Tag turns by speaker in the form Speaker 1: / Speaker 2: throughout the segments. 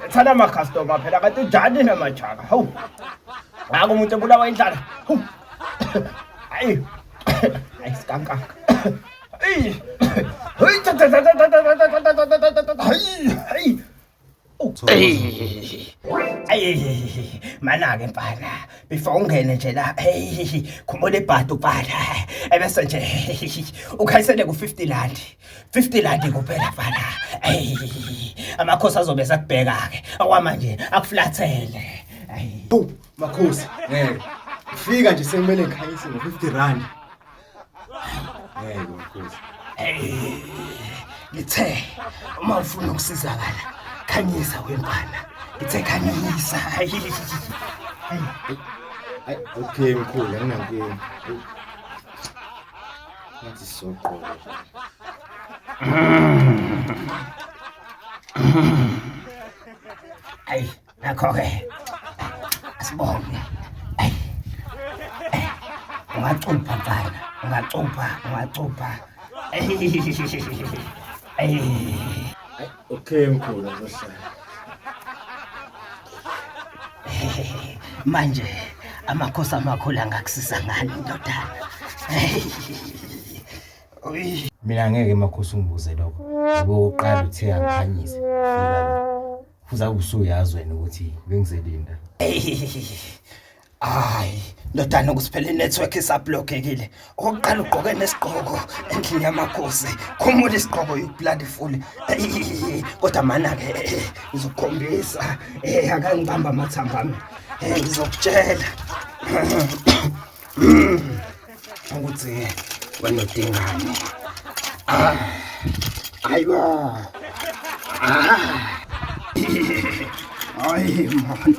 Speaker 1: Thana ama-customer phela kanti njani namajaka hawu ngako umuntu ebulawa indlala hawu hayi hayi sikankanka hayi hayi Hey, mana-ke mfana before ungene nje la khumbula ibhadi ubhala ebese nje ukhayisele ku-50 rand 50 rand kuphela mfana amakhosi azobe sakubheka-ke akwamanje akuflathele
Speaker 2: Makhosi, fika nje sekumele ngikhanyise ngo-50 rand. Makhosi.
Speaker 1: Ngithe uma ufuna ukusizakala khanyisa wempana ngithe khanyisa
Speaker 2: Okay mkhulu, anginankinga. Ngathi soqo.
Speaker 1: Hayi nakho-ke asibonge ungacupha mfana ungacupha
Speaker 2: Okay mkhulu, ngizohlala.
Speaker 1: Manje amakhosi amakhulu angakusiza ngani ndodana
Speaker 2: Mina ngeke makhosi ungibuze lokho. Ngoba uqala uthe angikhanyise. Uzabe usuyazi wena ukuthi bengizelinda.
Speaker 1: Hayi ndodana kusiphela inetwork isablockekile okokuqala ugqoke nesigqoko endlini yamakhosi khumula isigqoko you-bloody fool kodwa mana-ke ngizokukhombisa akangibamba amathamba ami ngizokutshela ukuthi wena udingani ayiwa hayi mana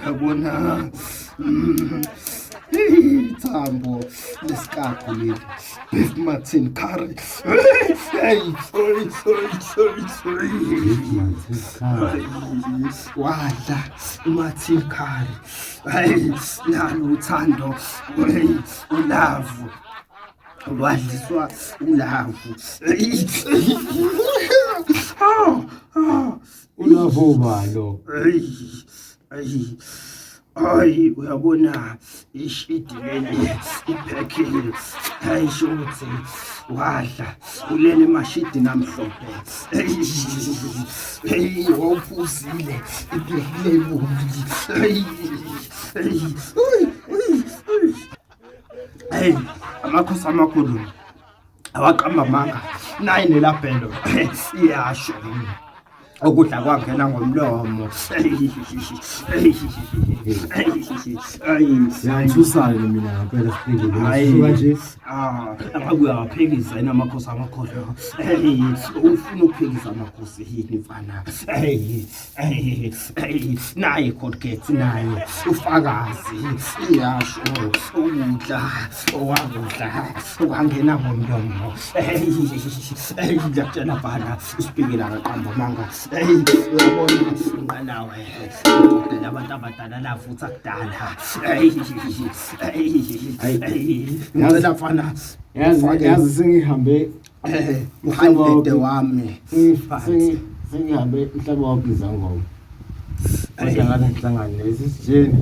Speaker 1: yabona thambo lesikakho leli beef Martin curry wadla Martin curry nalo uthando ulavu wadliswa ulavu
Speaker 2: Ulavu balo.
Speaker 1: Hayi uyabona ishidi leli iphekile hayi shothi wadla ulele mashidi namhlophe hey wophuzile iphekile bombi hey amakhosi amakhulu awaqamba manga nayi nelabhelo iyasho ukudla kwangena ngomlomo
Speaker 2: Ngiyathusayo mina ngempela sifike nje.
Speaker 1: Angakuya waphekisa yena amakhosi amakhulu ufuna ukuphekisa amakhosi yini mfana naye Colgate nayo ufakazi iyasho ukudla owakudla kwangena ngomlomo ngiyakutshela bana usipikela ngaqamba manga uyabona ngqalawe abantu abadala lafutha kudala yazi lafana
Speaker 2: Yazi sengihambe
Speaker 1: uhandede wami
Speaker 2: sengihambe umhlaba wabhiza ngoma. Kodwa ngathi ngihlangane nesisijeni.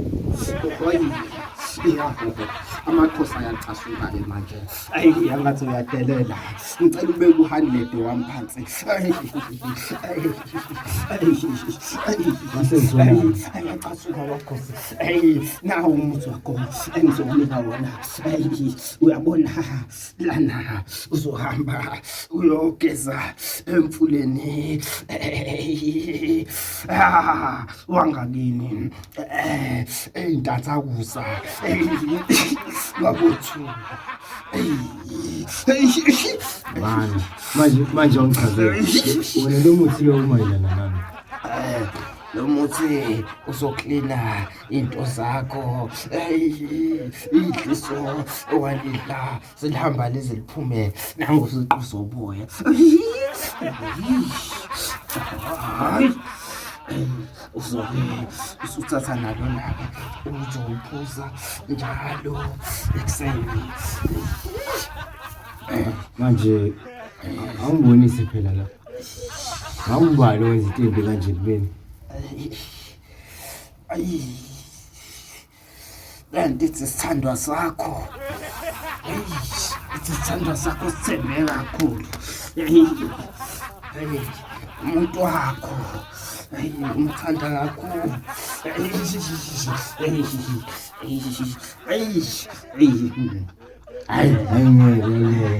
Speaker 1: Amakhosi ayacasuka-ke manje angathi uyadelela ngicela ubeke u100 wami phansi ayacasuka amakhosi nawo umuthi wakho engizokunika wona uyabona lana uzohamba uyogeza emfuleni wangakini ey'ntathakusa wabothu
Speaker 2: manje ungichazele wena lo muthi lo umayelana nani? lo muthi uzoklina into zakho idliso owalidla silihamba lize liphume nangosiqu soboya hayi uzobe usuthatha nalo nake uzophuza njalo ekuseni
Speaker 3: manje awungibonise phela la awungibalo wenza into embi kanje kubeni
Speaker 2: ayi kanti isithandwa sakho isithandwa sakho sithembe kakhulu umuntu wakho umthanda kakhulu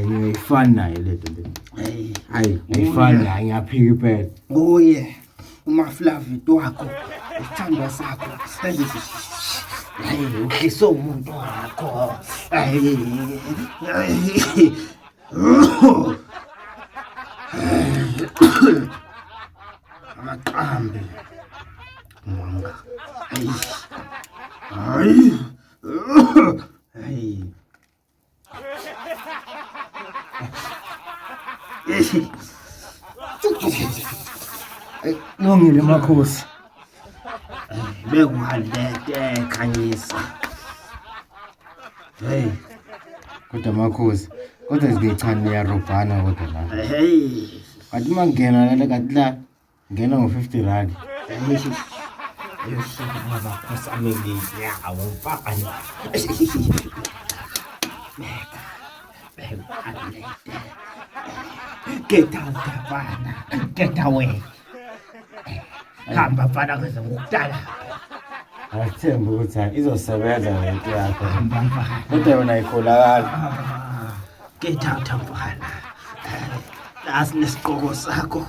Speaker 3: ngiyayifani naye lento hayi ngiyifani naye ngiyaphika impela
Speaker 2: nguye umaflavit wakho isithandwa sakho uhlise umuntu wakho amaqambi manga hayi
Speaker 3: Lungile makhosi
Speaker 2: bekuhalete khanyisa
Speaker 3: kodwa makhosi kodwa zingechani niyarobhana kodwa la
Speaker 2: hey
Speaker 3: kanti mangena lale kanti la ngena ngo-50 rand
Speaker 2: ayoshibabakhosame ngeyawo mfana bekuhalete get out mfana get away hamba mfana kweze ngokudala
Speaker 3: athemba ukuthi hayi izosebenza lento yakho
Speaker 2: hamba mfana
Speaker 3: kodwa yona ayikholakali
Speaker 2: get out mfana asinesigqoko sakho